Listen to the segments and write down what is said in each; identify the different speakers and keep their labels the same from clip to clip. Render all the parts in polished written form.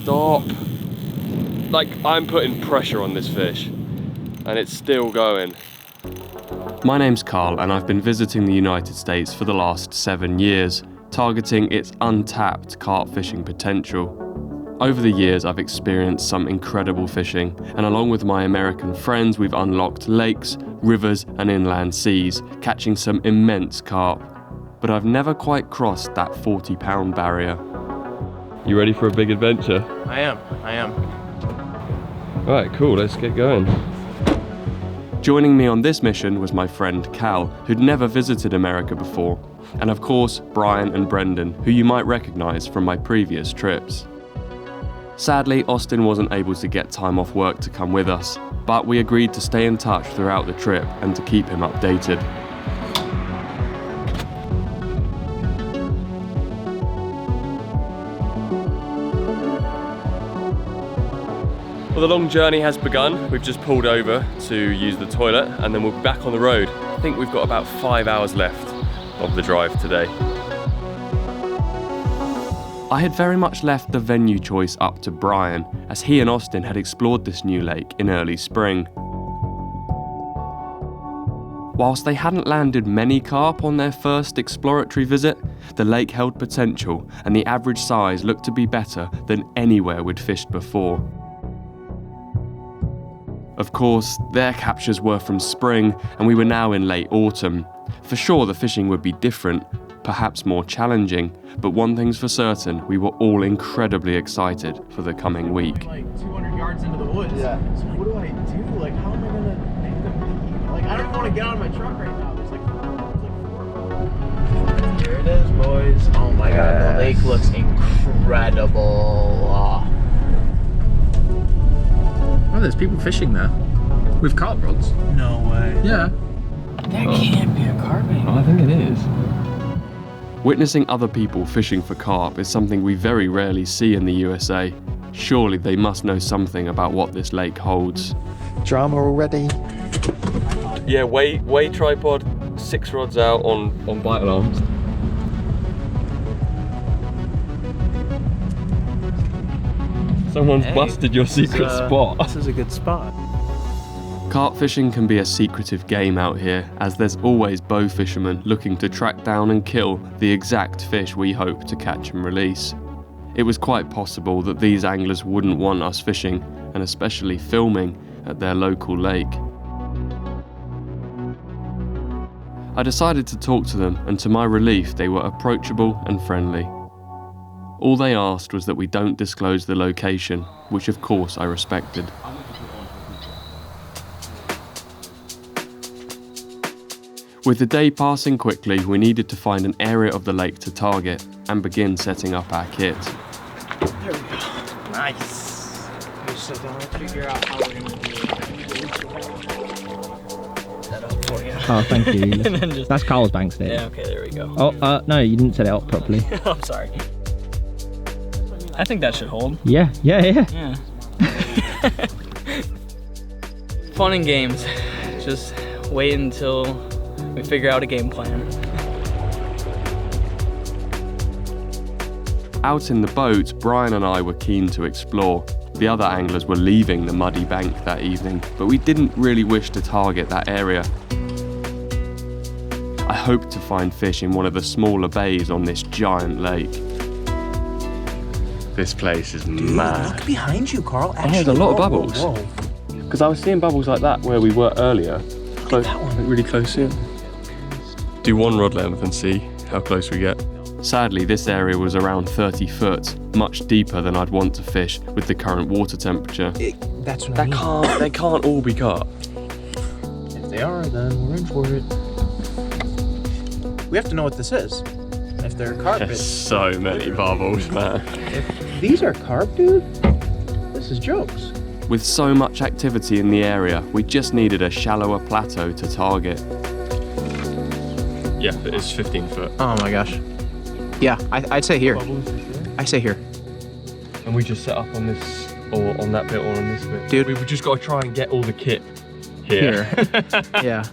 Speaker 1: Stop. Like, I'm putting pressure on this fish, and it's still going. My name's Carl, and I've been visiting the United States for the last 7 years, targeting its untapped carp fishing potential. Over the years, I've experienced some incredible fishing, and along with my American friends, we've unlocked lakes, rivers, and inland seas, catching some immense carp. But I've never quite crossed that 40-pound barrier. You ready for a big adventure?
Speaker 2: I am.
Speaker 1: All right, cool, let's get going. Joining me on this mission was my friend Cal, who'd never visited America before, and of course, Brian and Brendan, who you might recognize from my previous trips. Sadly, Austin wasn't able to get time off work to come with us, but we agreed to stay in touch throughout the trip and to keep him updated. Well, the long journey has begun. We've just pulled over to use the toilet and then we'll be back on the road. I think we've got about 5 hours left of the drive today. I had very much left the venue choice up to Brian, as he and Austin had explored this new lake in early spring. Whilst they hadn't landed many carp on their first exploratory visit, the lake held potential and the average size looked to be better than anywhere we'd fished before. Of course, their captures were from spring and we were now in late autumn. For sure the fishing would be different, perhaps more challenging, but one thing's for certain, we were all incredibly excited for the coming week.
Speaker 2: Like 200 yards into the woods. Yeah. So what do I do? Like, how am I gonna make them be? Like, I don't want to get out of my truck right now. There's like 4. Here it is, boys. Oh my God, the lake looks incredible.
Speaker 3: Oh, there's people fishing there with carp rods.
Speaker 2: No way.
Speaker 3: Yeah.
Speaker 2: That can't be a carp anymore.
Speaker 1: I think it is. Witnessing other people fishing for carp is something we very rarely see in the USA. Surely they must know something about what this lake holds.
Speaker 4: Drama already?
Speaker 1: Yeah, weigh tripod, 6 rods out on bite alarms. Someone's busted your secret spot.
Speaker 2: This is a good spot.
Speaker 1: Carp fishing can be a secretive game out here, as there's always bow fishermen looking to track down and kill the exact fish we hope to catch and release. It was quite possible that these anglers wouldn't want us fishing, and especially filming, at their local lake. I decided to talk to them, and to my relief they were approachable and friendly. All they asked was that we don't disclose the location, which of course I respected. With the day passing quickly, we needed to find an area of the lake to target and begin setting up our kit.
Speaker 2: There we go. Nice. We just have to figure out how we're gonna do that up for you.
Speaker 3: Oh, thank you.
Speaker 2: And then just,
Speaker 3: That's Carl's bank stick.
Speaker 2: yeah, okay, there we go.
Speaker 3: Oh, no, you didn't set it up properly.
Speaker 2: I'm sorry. I think that should hold.
Speaker 3: Yeah.
Speaker 2: Yeah. Fun and games. Just wait until we figure out a game plan.
Speaker 1: Out in the boat, Brian and I were keen to explore. The other anglers were leaving the muddy bank that evening, but we didn't really wish to target that area. I hoped to find fish in one of the smaller bays on this giant lake. This place is mad.
Speaker 4: Look behind you, Carl.
Speaker 1: Oh, there's a lot of bubbles. Because I was seeing bubbles like that where we were earlier. Close,
Speaker 4: that one.
Speaker 1: really close in. Do one rod length and see how close we get. Sadly, this area was around 30 foot, much deeper than I'd want to fish with the current water temperature.
Speaker 4: That's what I mean.
Speaker 1: They can't all be carp.
Speaker 2: If they are, then we're in for it.
Speaker 4: We have to know what this is.
Speaker 2: If they're carp,
Speaker 1: There's so many bubbles, man.
Speaker 2: if these are carp, dude, this is jokes.
Speaker 1: With so much activity in the area, we just needed a shallower plateau to target. Yeah, but it's 15 foot.
Speaker 2: Oh my gosh. Yeah, I'd say here. I say here.
Speaker 1: And we just set up on this, or on that bit, or on this bit.
Speaker 2: Dude.
Speaker 1: We've just got to try and get all the kit here.
Speaker 2: Yeah.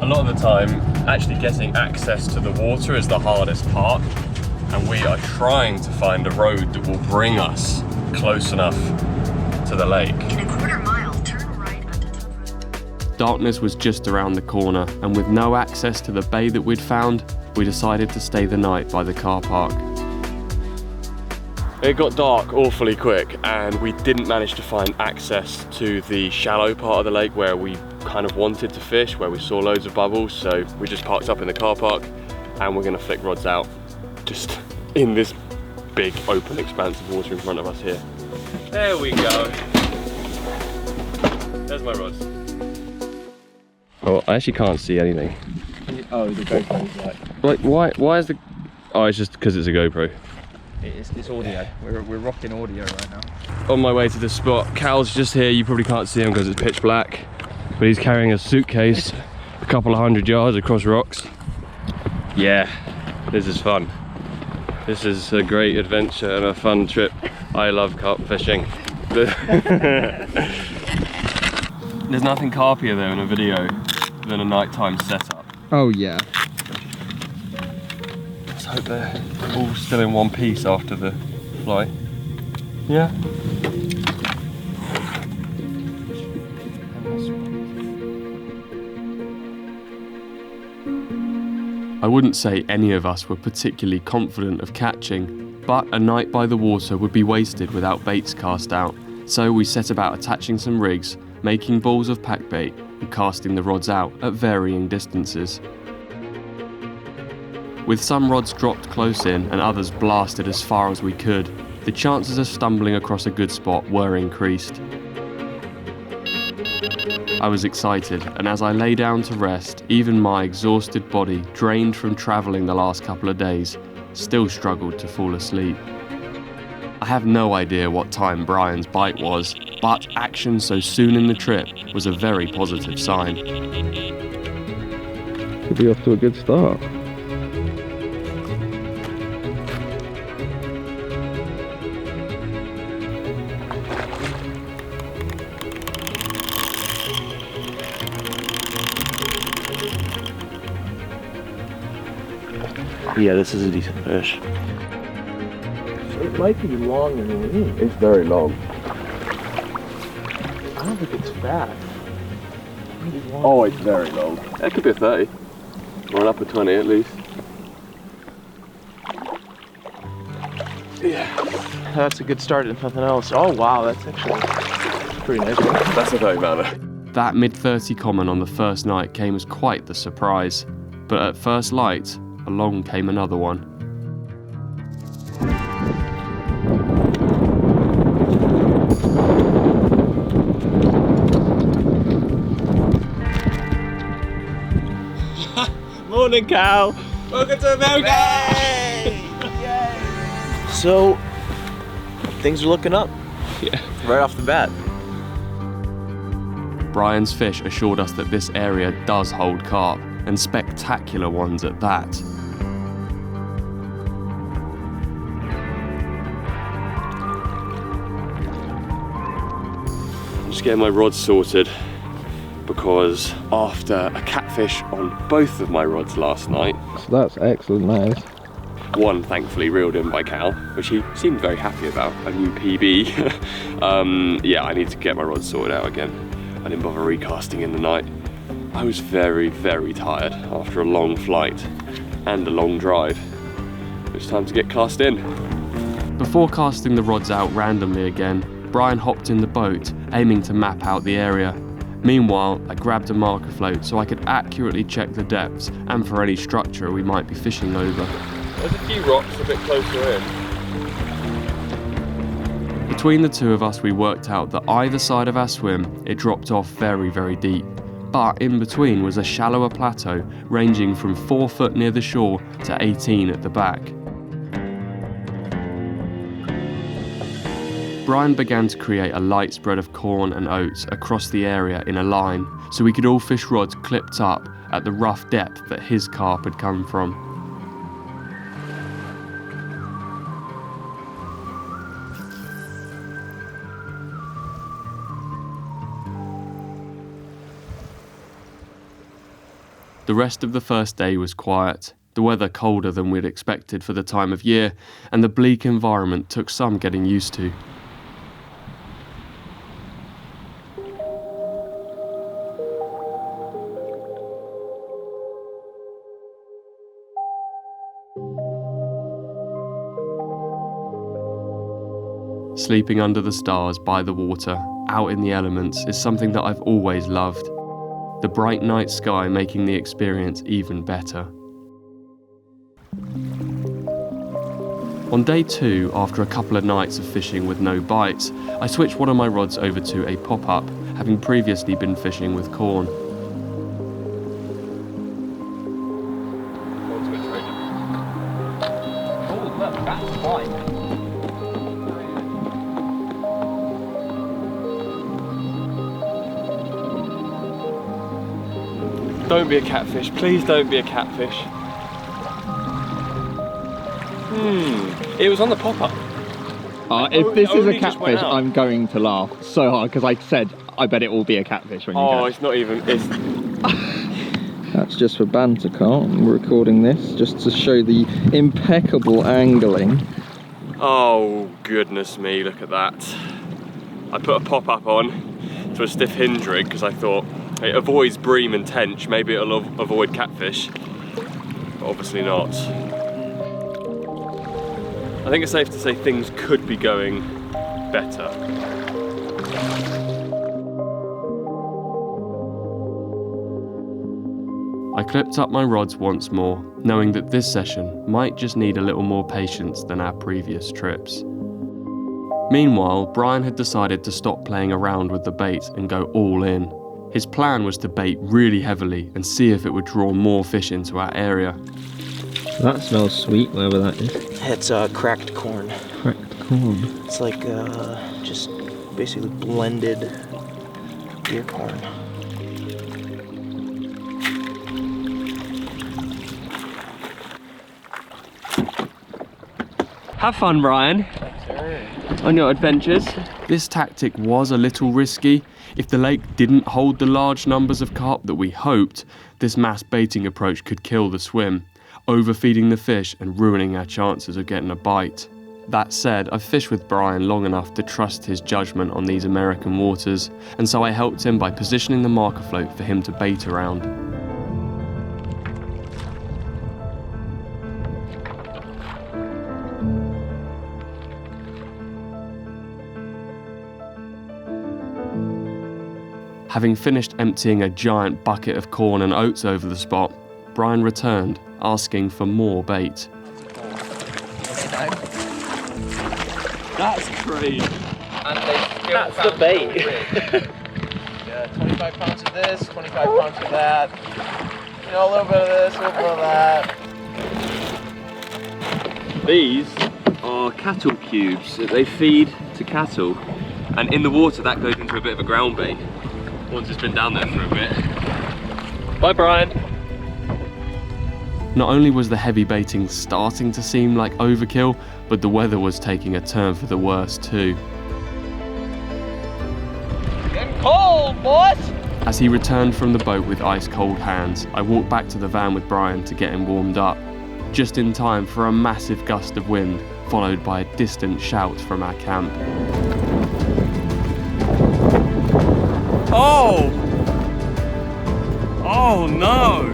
Speaker 1: A lot of the time, actually getting access to the water is the hardest part, and we are trying to find a road that will bring us close enough to the lake.
Speaker 5: In a quarter mile, turn right onto Tough Road.
Speaker 1: Darkness was just around the corner, and with no access to the bay that we'd found, we decided to stay the night by the car park. It got dark awfully quick, and we didn't manage to find access to the shallow part of the lake where we kind of wanted to fish, where we saw loads of bubbles, so we just parked up in the car park and we're gonna flick rods out just in this big open expanse of water in front of us here. There we go. There's my rods. Oh, I actually can't see anything.
Speaker 2: Oh, the GoPro's
Speaker 1: Why is the... Oh, it's just because it's a GoPro.
Speaker 3: It's audio. We're rocking audio right now.
Speaker 1: On my way to the spot, Cal's just here. You probably can't see him because it's pitch black, but he's carrying a suitcase a couple of 100 yards across rocks. Yeah, this is fun. This is a great adventure and a fun trip. I love carp fishing. There's nothing carpier though in a video than a nighttime setup.
Speaker 3: Oh yeah.
Speaker 1: Let's hope they're all still in one piece after the fly. Yeah. I wouldn't say any of us were particularly confident of catching, but a night by the water would be wasted without baits cast out, so we set about attaching some rigs, making balls of pack bait and casting the rods out at varying distances. With some rods dropped close in and others blasted as far as we could, the chances of stumbling across a good spot were increased. I was excited, and as I lay down to rest, even my exhausted body, drained from travelling the last couple of days, still struggled to fall asleep. I have no idea what time Brian's bite was, but action so soon in the trip was a very positive sign. Could be off to a good start. Yeah, this is a decent fish.
Speaker 2: It might be long and lean.
Speaker 1: It's very long.
Speaker 2: I don't think it's fat.
Speaker 1: Oh, it's very long. That could be a 30. Or an upper 20 at least.
Speaker 2: Yeah. That's a good start if nothing else. Oh wow, that's actually pretty nice.
Speaker 1: That's a 30 pounder. That mid-30 common on the first night came as quite the surprise. But at first light, along came another one.
Speaker 2: Morning, Cal.
Speaker 1: Welcome to America!
Speaker 2: Yay! So, things are looking up.
Speaker 1: Yeah.
Speaker 2: Right off the bat.
Speaker 1: Brian's fish assured us that this area does hold carp, and spectacular ones at that. I'm just getting my rods sorted because after a catfish on both of my rods last night,
Speaker 3: So that's excellent, nice.
Speaker 1: one thankfully reeled in by Cal, which he seemed very happy about, a new PB. Yeah, I need to get my rods sorted out again. I didn't bother recasting in the night. I was very, very tired after a long flight and a long drive. It's time to get cast in. Before casting the rods out randomly again, Brian hopped in the boat, aiming to map out the area. Meanwhile, I grabbed a marker float so I could accurately check the depths and for any structure we might be fishing over. There's a few rocks a bit closer in. Between the two of us, we worked out that either side of our swim, it dropped off very, very deep. But in between was a shallower plateau ranging from 4 foot near the shore to 18 at the back. Brian began to create a light spread of corn and oats across the area in a line, so we could all fish rods clipped up at the rough depth that his carp had come from. The rest of the first day was quiet, the weather colder than we'd expected for the time of year, and the bleak environment took some getting used to. Sleeping under the stars by the water, out in the elements, is something that I've always loved. The bright night sky making the experience even better. On day 2, after a couple of nights of fishing with no bites, I switched one of my rods over to a pop-up, having previously been fishing with corn.
Speaker 3: Oh, look, that's fine.
Speaker 1: Don't be a catfish, please don't be a catfish. It was on the pop-up.
Speaker 6: If this is a
Speaker 1: only just went
Speaker 6: catfish,
Speaker 1: out.
Speaker 6: I'm going to laugh so hard because I said I bet it will be a catfish when you
Speaker 1: Oh,
Speaker 6: go.
Speaker 1: it's not even, it's...
Speaker 6: That's just for banter, Carl. I'm recording this just to show the impeccable angling.
Speaker 1: Oh, goodness me, look at that. I put a pop-up on to a stiff hinge rig because I thought it avoids bream and tench, maybe it'll avoid catfish, but obviously not. I think it's safe to say things could be going better. I clipped up my rods once more, knowing that this session might just need a little more patience than our previous trips. Meanwhile, Brian had decided to stop playing around with the bait and go all in. His plan was to bait really heavily and see if it would draw more fish into our area.
Speaker 6: That smells sweet, wherever that is.
Speaker 4: It's cracked corn.
Speaker 6: Cracked corn.
Speaker 4: It's like just basically blended ear corn.
Speaker 1: Have fun, Brian, on your adventures. This tactic was a little risky. If the lake didn't hold the large numbers of carp that we hoped, this mass baiting approach could kill the swim, overfeeding the fish and ruining our chances of getting a bite. That said, I've fished with Brian long enough to trust his judgment on these American waters, and so I helped him by positioning the marker float for him to bait around. Having finished emptying a giant bucket of corn and oats over the spot, Brian returned, asking for more bait. That's great.
Speaker 2: That's the bait. Yeah, 25 pounds of this, 25 pounds of that. You know, a little bit of this, a little bit of that.
Speaker 1: These are cattle cubes. They feed to cattle, and in the water that goes into a bit of a ground bait once it's been down there for a bit. Bye, Brian. Not only was the heavy baiting starting to seem like overkill, but the weather was taking a turn for the worse too.
Speaker 2: Getting cold, boys!
Speaker 1: As he returned from the boat with ice-cold hands, I walked back to the van with Brian to get him warmed up, just in time for a massive gust of wind, followed by a distant shout from our camp. Oh! Oh no!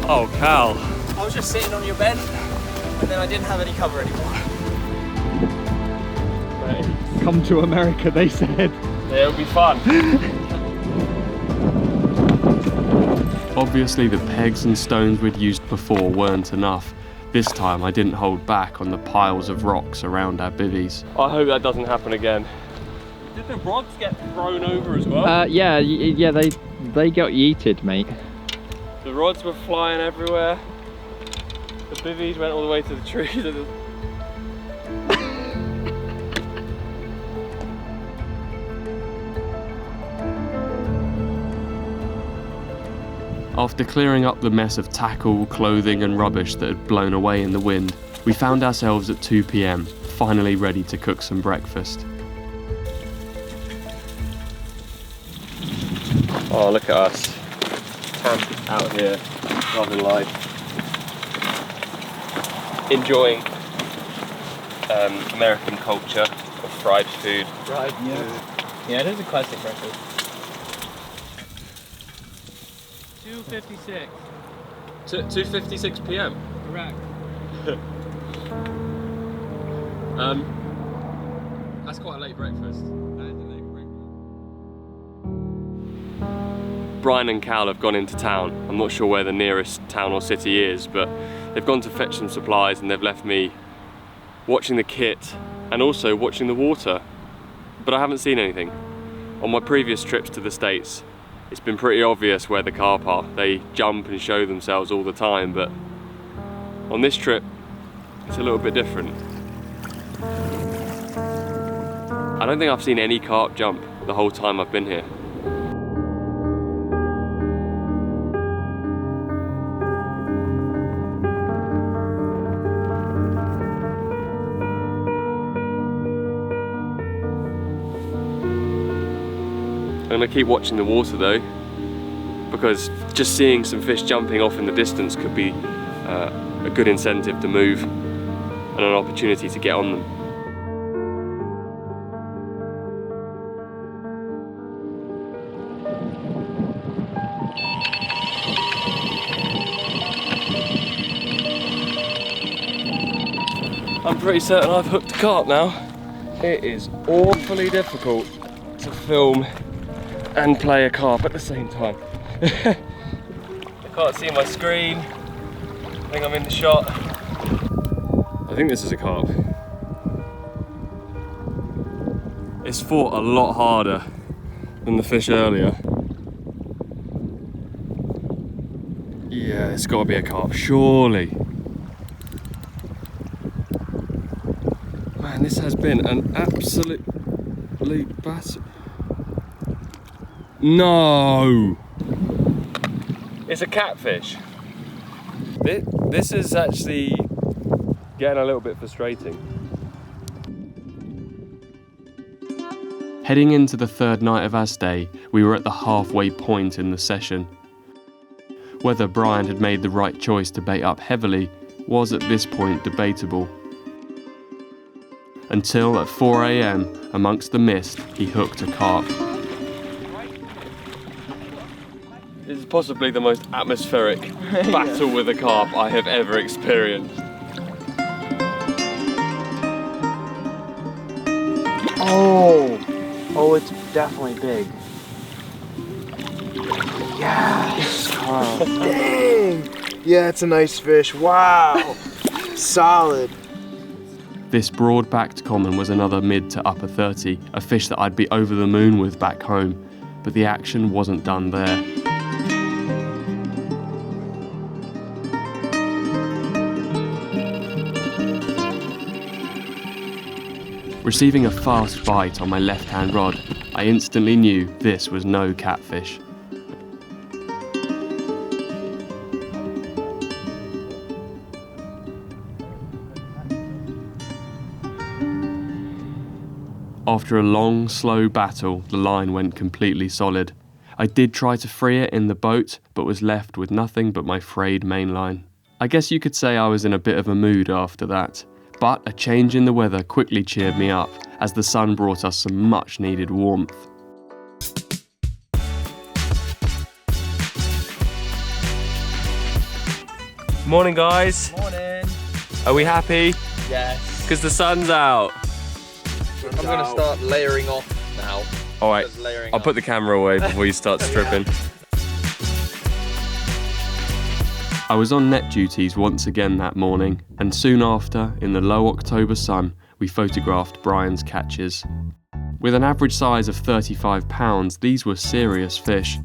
Speaker 1: Oh, Cal.
Speaker 2: I was just sitting on your bed, and then I didn't have any cover anymore.
Speaker 6: Come to America, they said.
Speaker 1: It'll be fun. Obviously the pegs and stones we'd used before weren't enough. This time I didn't hold back on the piles of rocks around our bivvies. I hope that doesn't happen again. Did the rods get thrown over as well?
Speaker 6: Yeah, they got yeeted, mate.
Speaker 1: The rods were flying everywhere. The bivvies went all the way to the trees. After clearing up the mess of tackle, clothing and rubbish that had blown away in the wind, We found ourselves at 2 p.m, finally ready to cook some breakfast.
Speaker 2: Oh, look at us. Camped out here, loving life. Enjoying American culture of fried food. Fried food. Yeah, it is a classic breakfast.
Speaker 1: 2:56. 2:56 p.m.
Speaker 2: Correct.
Speaker 1: That's quite a late breakfast. Brian and Cal have gone into town. I'm not sure where the nearest town or city is, but they've gone to fetch some supplies and they've left me watching the kit and also watching the water. But I haven't seen anything. On my previous trips to the States, it's been pretty obvious where the carp are. They jump and show themselves all the time, but on this trip, it's a little bit different. I don't think I've seen any carp jump the whole time I've been here. I'm gonna keep watching the water though, because just seeing some fish jumping off in the distance could be a good incentive to move and an opportunity to get on them. I'm pretty certain I've hooked a carp now. It is awfully difficult to film and play a carp at the same time. I can't see my screen. I think I'm in the shot. I think this is a carp. It's fought a lot harder than the fish earlier. Yeah, it's got to be a carp, surely. Man, this has been an absolute battle. No! It's a catfish. This is actually getting a little bit frustrating. Heading into the third night of our stay, we were at the halfway point in the session. Whether Brian had made the right choice to bait up heavily was at this point debatable. Until at 4 a.m, amongst the mist, he hooked a carp. This is possibly the most atmospheric battle with a carp I have ever experienced.
Speaker 4: Oh, it's definitely big. Yes, Carl. Dang! Yeah, it's a nice fish. Wow! Solid.
Speaker 1: This broad-backed common was another mid to upper 30, a fish that I'd be over the moon with back home, but the action wasn't done there. Receiving a fast bite on my left-hand rod, I instantly knew this was no catfish. After a long, slow battle, the line went completely solid. I did try to free it in the boat, but was left with nothing but my frayed mainline. I guess you could say I was in a bit of a mood after that. But a change in the weather quickly cheered me up, as the sun brought us some much needed warmth. Morning guys.
Speaker 2: Morning.
Speaker 1: Are we happy?
Speaker 2: Yes.
Speaker 1: Because the sun's out.
Speaker 6: I'm going to start layering off now.
Speaker 1: Alright,
Speaker 6: Layering
Speaker 1: I'll
Speaker 6: up.
Speaker 1: put the camera away before you start stripping. I was on net duties once again that morning, and soon after, in the low October sun, we photographed Brian's catches. With an average size of 35 pounds, these were serious fish.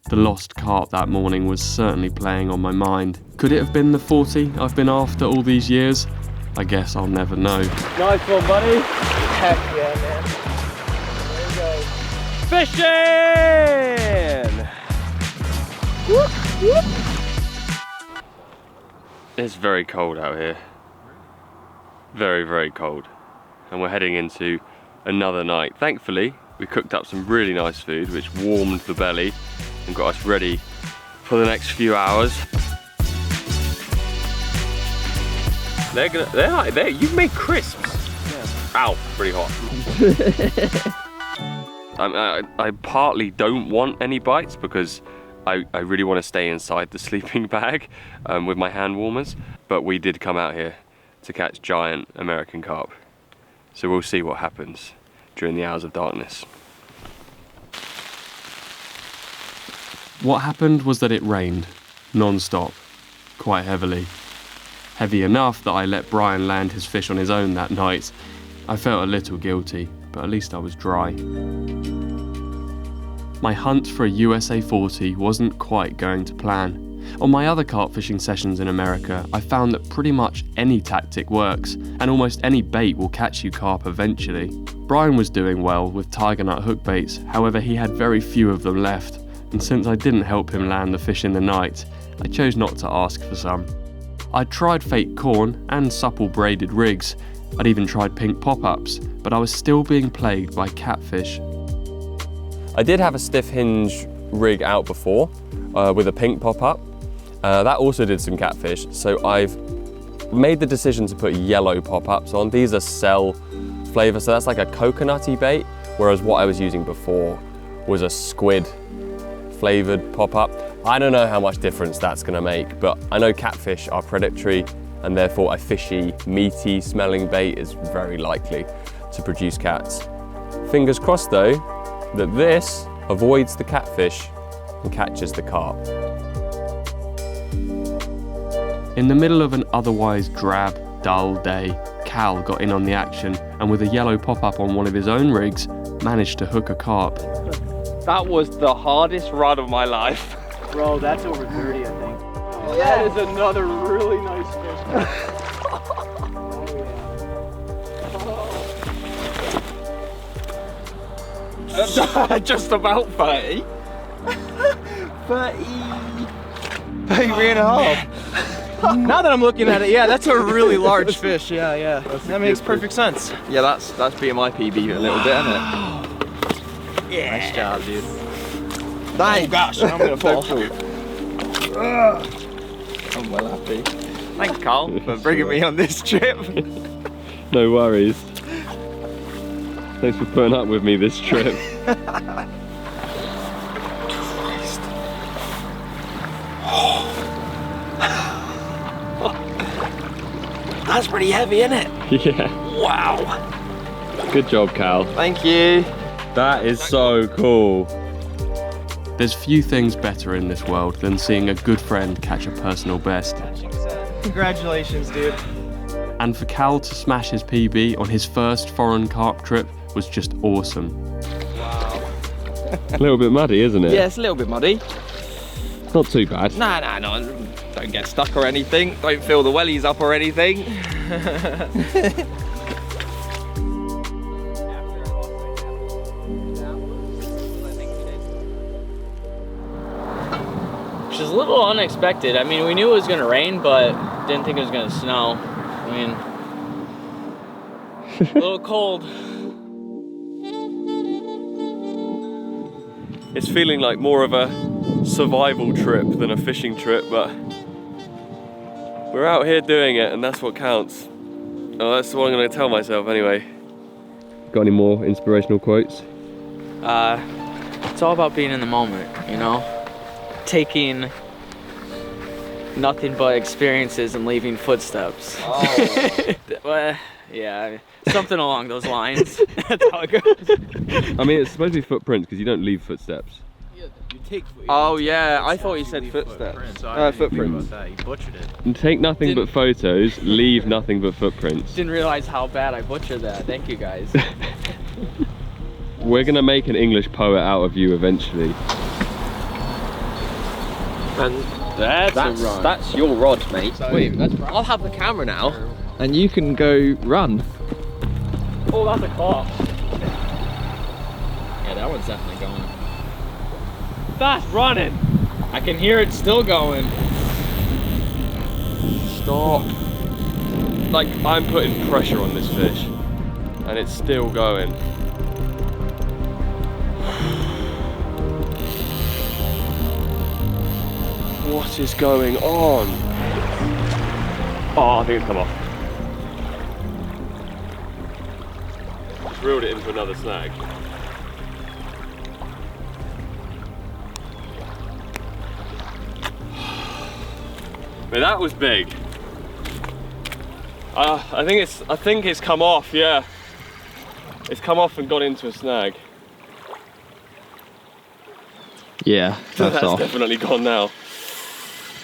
Speaker 1: The lost carp that morning was certainly playing on my mind. Could it have been the 40 I've been after all these years? I guess I'll never know.
Speaker 2: Nice one, buddy.
Speaker 4: Heck yeah, man. There
Speaker 1: Fishing!
Speaker 4: you go. Whoop, whoop.
Speaker 1: It's very cold out here. very, very cold. And we're heading into another night. Thankfully, we cooked up some really nice food, which warmed the belly and got us ready for the next few hours. You've made crisps. Yeah. Ow, pretty hot. I partly don't want any bites because I really want to stay inside the sleeping bag with my hand warmers. But we did come out here to catch giant American carp. So we'll see what happens during the hours of darkness. What happened was that it rained, non-stop, quite heavily. Heavy enough that I let Brian land his fish on his own that night. I felt a little guilty, but at least I was dry. My hunt for a USA 40 wasn't quite going to plan. On my other carp fishing sessions in America, I found that pretty much any tactic works, and almost any bait will catch you carp eventually. Brian was doing well with tiger nut hook baits, however he had very few of them left, and since I didn't help him land the fish in the night, I chose not to ask for some. I'd tried fake corn and supple braided rigs. I'd even tried pink pop-ups, but I was still being plagued by catfish. I did have a stiff hinge rig out before with a pink pop-up. That also did some catfish, so I've made the decision to put yellow pop-ups on. These are cell flavor, so that's like a coconutty bait, whereas what I was using before was a squid flavored pop-up. I don't know how much difference that's gonna make, but I know catfish are predatory and therefore a fishy, meaty smelling bait is very likely to produce cats. Fingers crossed though, that this avoids the catfish and catches the carp. In the middle of an otherwise drab, dull day, Cal got in on the action and with a yellow pop-up on one of his own rigs, managed to hook a carp. That was the hardest rod of my life.
Speaker 4: Bro, that's over 30, I think.
Speaker 1: Oh, yeah. That is another really nice fish. Just about 30.
Speaker 4: 33 and a half. Now that I'm looking at it, yeah, that's a really large fish. Yeah. That makes perfect sense.
Speaker 6: Yeah, that's beating my PB a little bit, isn't it?
Speaker 4: Yeah. Nice job, dude.
Speaker 6: Nice.
Speaker 4: Oh gosh, I'm gonna fall.
Speaker 6: I'm well happy.
Speaker 4: Thanks, Carl, for bringing me on this trip.
Speaker 1: No worries. Thanks for putting up with me this trip.
Speaker 4: That's pretty heavy, isn't it?
Speaker 1: Yeah.
Speaker 4: Wow.
Speaker 1: Good job, Cal.
Speaker 4: Thank you.
Speaker 1: That is so cool. There's few things better in this world than seeing a good friend catch a personal best.
Speaker 4: Congratulations, dude.
Speaker 1: And for Cal to smash his PB on his first foreign carp trip was just awesome.
Speaker 4: Wow.
Speaker 1: A little bit muddy, isn't it?
Speaker 6: Yeah, it's a little bit muddy.
Speaker 1: Not too bad.
Speaker 6: Nah, no. Don't get stuck or anything. Don't fill the wellies up or anything.
Speaker 7: Which is a little unexpected. I mean, we knew it was gonna rain, but didn't think it was gonna snow. I mean, a little cold.
Speaker 1: It's feeling like more of a survival trip than a fishing trip, but we're out here doing it and that's what counts. Oh, that's what I'm gonna tell myself anyway. Got any more inspirational quotes?
Speaker 7: It's all about being in the moment, you know? Taking nothing but experiences and leaving footsteps.
Speaker 6: Oh.
Speaker 7: Well, yeah, something along those lines. That's how it goes.
Speaker 1: I mean, it's supposed to be footprints because you don't leave footsteps.
Speaker 6: Oh yeah, I thought you said footsteps. Footprints.
Speaker 4: You butchered it.
Speaker 1: And take nothing but photos, leave nothing but footprints.
Speaker 7: Didn't realize how bad I butchered that. Thank you guys.
Speaker 1: We're gonna make an English poet out of you eventually.
Speaker 6: And
Speaker 7: that's
Speaker 6: your rod, mate. Wait, I'll have the camera now, and you can go run.
Speaker 7: Oh, that's a carp. Yeah, that one's definitely going. That's running. I can hear it still going.
Speaker 6: Stop.
Speaker 1: like, I'm putting pressure on this fish, and it's still going. What is going on? Oh, I think it's come off. Just reeled it into another snag. But that was big. I think it's come off, yeah. It's come off and gone into a snag.
Speaker 6: Yeah, that's off.
Speaker 1: Definitely gone now.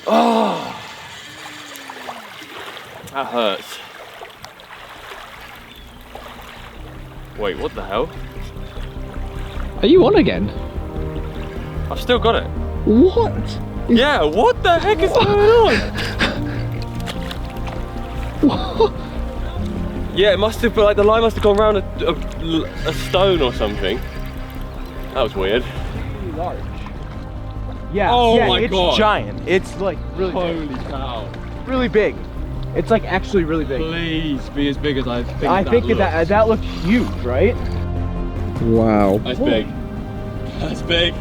Speaker 1: Oh, that hurts. Wait, what the hell?
Speaker 6: Are you on again?
Speaker 1: I've still got it.
Speaker 6: What?
Speaker 1: Yeah, what the heck is going on?
Speaker 6: What?
Speaker 1: Yeah, it must have, like, the line must have gone around a stone or something. That was weird.
Speaker 4: Really large. Yeah,
Speaker 1: Oh
Speaker 4: yeah,
Speaker 1: my
Speaker 4: it's
Speaker 1: God.
Speaker 4: giant. It's like really
Speaker 1: Holy
Speaker 4: big.
Speaker 1: cow.
Speaker 4: Really big. It's like actually really big.
Speaker 1: Please be as big as I think
Speaker 4: I think that looks huge, right?
Speaker 6: Wow.
Speaker 1: That's big. That's big.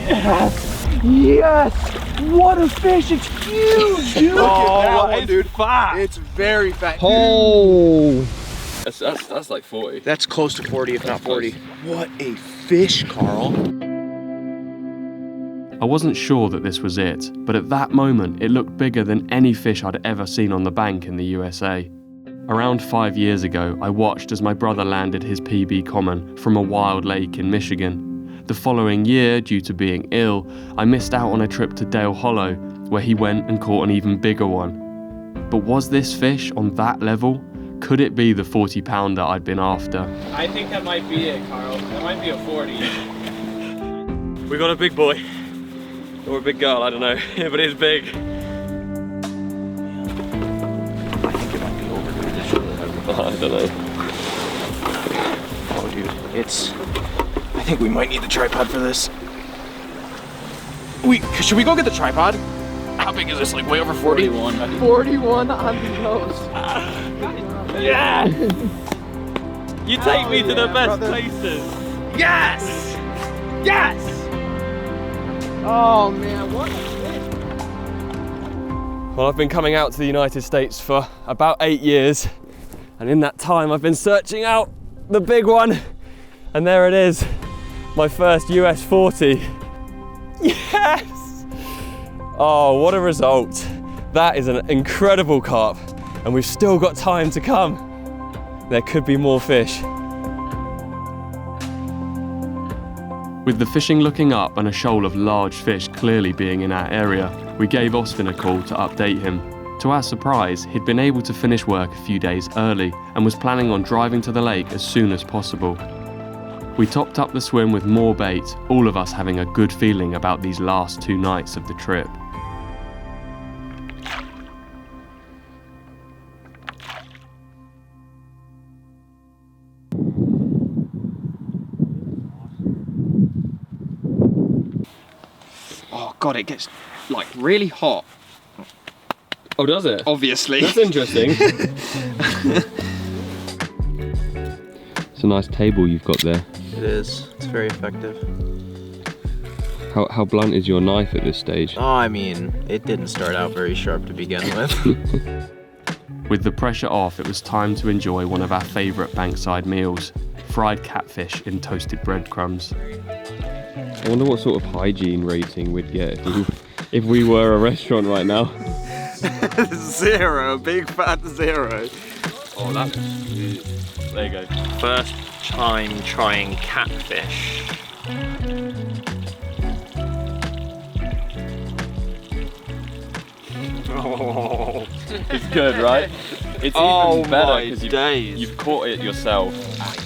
Speaker 4: Yes! Yes! What a fish! It's huge, dude! Look at that one, dude.
Speaker 1: Fat.
Speaker 4: It's very fat.
Speaker 6: Oh!
Speaker 1: That's like 40.
Speaker 4: That's close to 40, if not 40. What a fish, Carl.
Speaker 1: I wasn't sure that this was it, but at that moment it looked bigger than any fish I'd ever seen on the bank in the USA. Around 5 years ago, I watched as my brother landed his PB common from a wild lake in Michigan. The following year, due to being ill, I missed out on a trip to Dale Hollow, where he went and caught an even bigger one. But was this fish on that level? Could it be the 40-pounder I'd been after?
Speaker 7: I think that might be it, Carl. That might be a 40.
Speaker 1: We got a big boy. Or a big girl, I don't know, but it's big.
Speaker 2: I think it might be over, dude. It's really heavy.
Speaker 1: I don't know.
Speaker 4: Oh, dude, it's... I think we might need the tripod for this. Should we go get the tripod? How big is this? Like way over 40?
Speaker 7: 41.
Speaker 6: 41 on the nose.
Speaker 1: Yeah! You take me to the
Speaker 4: yeah,
Speaker 1: best
Speaker 4: brother.
Speaker 1: places.
Speaker 4: Yes! Yes! Oh man, what a fish!
Speaker 1: Well, I've been coming out to the United States for about 8 years, and in that time I've been searching out the big one, and there it is, my first US 40. Yes! Oh, what a result. That is an incredible carp, and we've still got time to come. There could be more fish. With the fishing looking up and a shoal of large fish clearly being in our area, we gave Austin a call to update him. To our surprise, he'd been able to finish work a few days early and was planning on driving to the lake as soon as possible. We topped up the swim with more bait, all of us having a good feeling about these last 2 nights of the trip.
Speaker 6: Oh god, it gets like really hot.
Speaker 1: Oh, does it?
Speaker 6: Obviously.
Speaker 1: That's interesting. It's a nice table you've got there.
Speaker 2: It is. It's very effective.
Speaker 1: How blunt is your knife at this stage?
Speaker 2: Oh, I mean, it didn't start out very sharp to begin with.
Speaker 1: With the pressure off, it was time to enjoy one of our favourite bankside meals, fried catfish in toasted breadcrumbs. I wonder what sort of hygiene rating we'd get if we were a restaurant right now.
Speaker 2: 0, big fat 0.
Speaker 1: Oh, that's... There you go.
Speaker 2: First time trying catfish.
Speaker 1: Oh, it's good, right? It's even better because you've caught it yourself.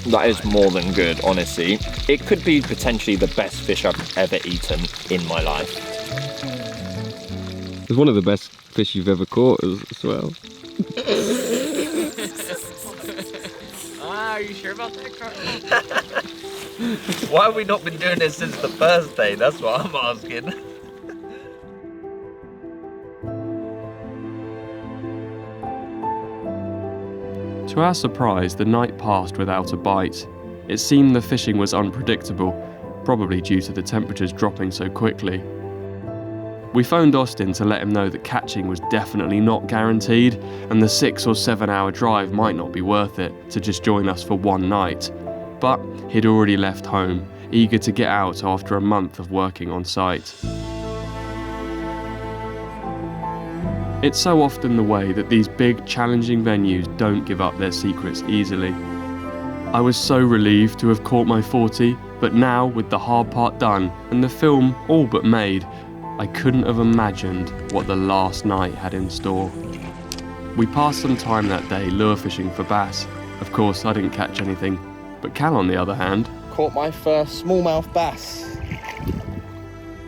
Speaker 8: That is more than good, honestly. It could be potentially the best fish I've ever eaten in my life.
Speaker 1: It's one of the best fish you've ever caught as well.
Speaker 7: Are you sure about that, Carl?
Speaker 2: Why have we not been doing this since the first day? That's what I'm asking.
Speaker 1: To our surprise, the night passed without a bite. It seemed the fishing was unpredictable, probably due to the temperatures dropping so quickly. We phoned Austin to let him know that catching was definitely not guaranteed, and the 6 or 7 hour drive might not be worth it to just join us for one night. But he'd already left home, eager to get out after a month of working on site. It's so often the way that these big, challenging venues don't give up their secrets easily. I was so relieved to have caught my 40, but now, with the hard part done and the film all but made, I couldn't have imagined what the last night had in store. We passed some time that day lure fishing for bass. Of course, I didn't catch anything, but Cal, on the other hand,
Speaker 6: Caught my first smallmouth bass.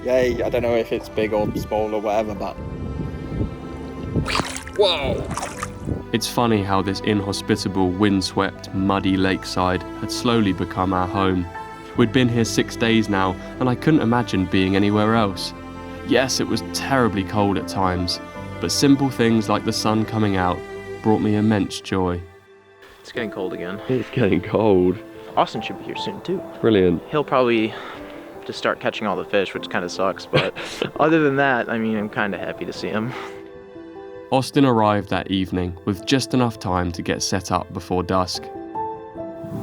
Speaker 6: Yay, I don't know if it's big or small or whatever, but... Whoa!
Speaker 1: it's funny how this inhospitable, windswept, muddy lakeside had slowly become our home. We'd been here 6 days now, and I couldn't imagine being anywhere else. Yes, it was terribly cold at times, but simple things like the sun coming out brought me immense joy.
Speaker 4: It's getting cold again.
Speaker 1: It's getting cold.
Speaker 4: Austin should be here soon too.
Speaker 1: Brilliant.
Speaker 4: He'll probably just start catching all the fish, which kind of sucks, but other than that, I mean, I'm kind of happy to see him.
Speaker 1: Austin arrived that evening with just enough time to get set up before dusk.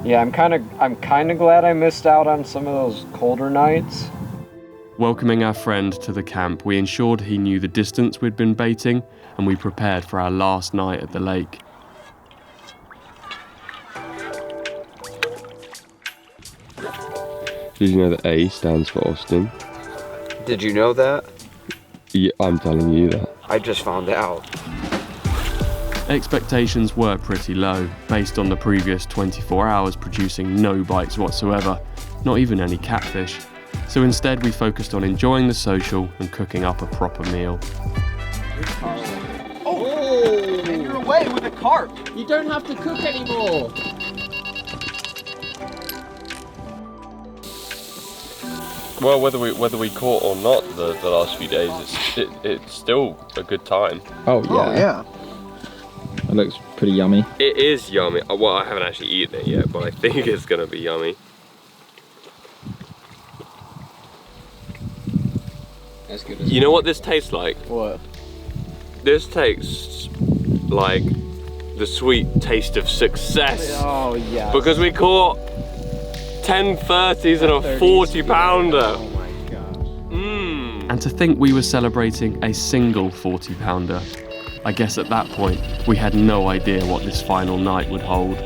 Speaker 9: Yeah, I'm kind of glad I missed out on some of those colder nights.
Speaker 1: Welcoming our friend to the camp, we ensured he knew the distance we'd been baiting, and we prepared for our last night at the lake. Did you know that A stands for Austin?
Speaker 9: Did you know that?
Speaker 1: Yeah, I'm telling you that.
Speaker 9: I just found out.
Speaker 1: Expectations were pretty low, based on the previous 24 hours producing no bites whatsoever, not even any catfish. So instead we focused on enjoying the social and cooking up a proper meal.
Speaker 4: Oh! You're away with a carp!
Speaker 6: You don't have to cook anymore!
Speaker 1: Well, whether we caught or not the last few days, it's still a good time.
Speaker 6: Oh yeah.
Speaker 4: Oh yeah.
Speaker 6: It looks pretty yummy.
Speaker 1: It is yummy. Well, I haven't actually eaten it yet, but I think it's gonna be yummy.
Speaker 6: As good as
Speaker 1: you know what this tastes like?
Speaker 4: What?
Speaker 1: This tastes like the sweet taste of success.
Speaker 4: Oh yeah.
Speaker 1: Because we caught 10 30s and a 40 pounder.
Speaker 4: Oh my gosh.
Speaker 1: And to think we were celebrating a single 40 pounder. I guess at that point, we had no idea what this final night would hold.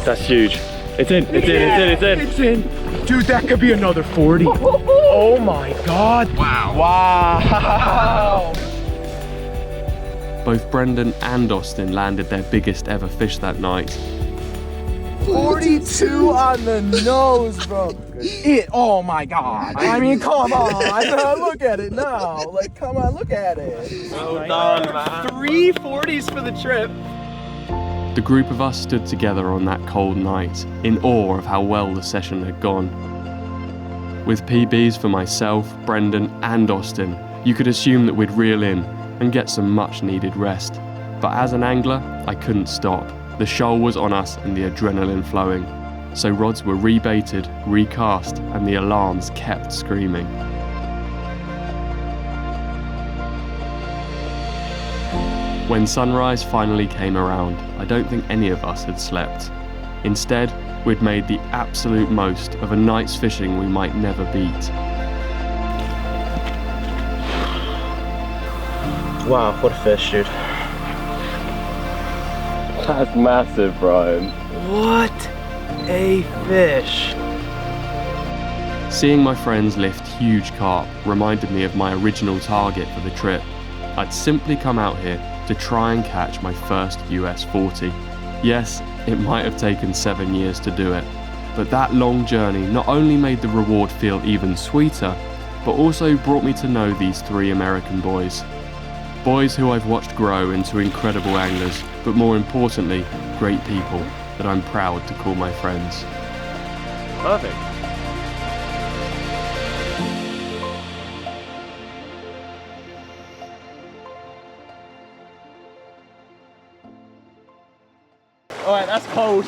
Speaker 1: That's huge. It's in, it's in, it's in, it's in.
Speaker 3: It's in. Dude, that could be another 40. Oh my God.
Speaker 4: Wow. Wow.
Speaker 1: Both Brendan and Austin landed their biggest ever fish that night.
Speaker 4: 42 on the nose, bro. Oh my God. I mean, come on. Look at it now. Like, come on, look at it.
Speaker 1: Well done, man.
Speaker 4: 3 40s for the trip.
Speaker 1: The group of us stood together on that cold night, in awe of how well the session had gone. With PBs for myself, Brendan and Austin, you could assume that we'd reel in and get some much needed rest. But as an angler, I couldn't stop. The shoal was on us and the adrenaline flowing. So rods were rebaited, recast, and the alarms kept screaming. When sunrise finally came around, I don't think any of us had slept. Instead, we'd made the absolute most of a night's fishing we might never beat.
Speaker 4: Wow, what a fish, dude.
Speaker 1: That's massive, Brian.
Speaker 4: What a fish.
Speaker 1: Seeing my friends lift huge carp reminded me of my original target for the trip. I'd simply come out here to try and catch my first US 40. Yes, it might have taken 7 years to do it, but that long journey not only made the reward feel even sweeter, but also brought me to know these 3 American boys. Boys who I've watched grow into incredible anglers, but more importantly, great people that I'm proud to call my friends.
Speaker 4: Perfect. Alright, that's cold.